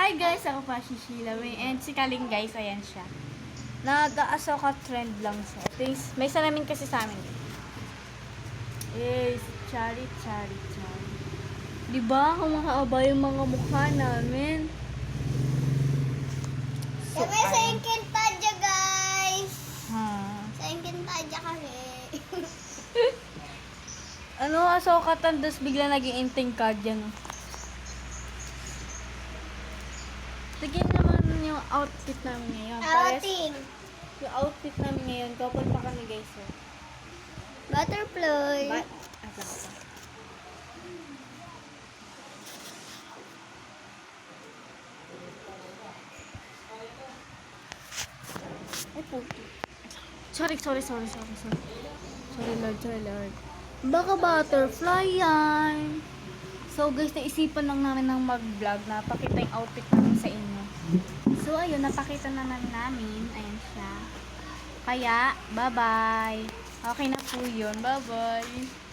Hi guys, ako pa si Sheila May and si Kaling guys, ayan siya. Nag-aasoka trend lang siya. May salamin kasi sa amin. Yes, chari. Diba? Humahaba yung mga mukha namin. Kami sa Encantadia, guys. Ha. Sa Encantadia kami. Ano, asokatan, tapos bigla naging inting card yan. Tignan naman yung outfit namin ngayon. Outing. Yung outfit namin ngayon, couple pa kami guys. So. Butterfly. Ay, puto. Sorry. Sorry, Lord. Baka butterfly yan. So, guys, naisipan lang namin ng mag-vlog na pakita yung outfit namin sa inyo. So, ayun, napakita naman namin. Ayan siya. Kaya, bye-bye. Okay na po yun. Bye-bye.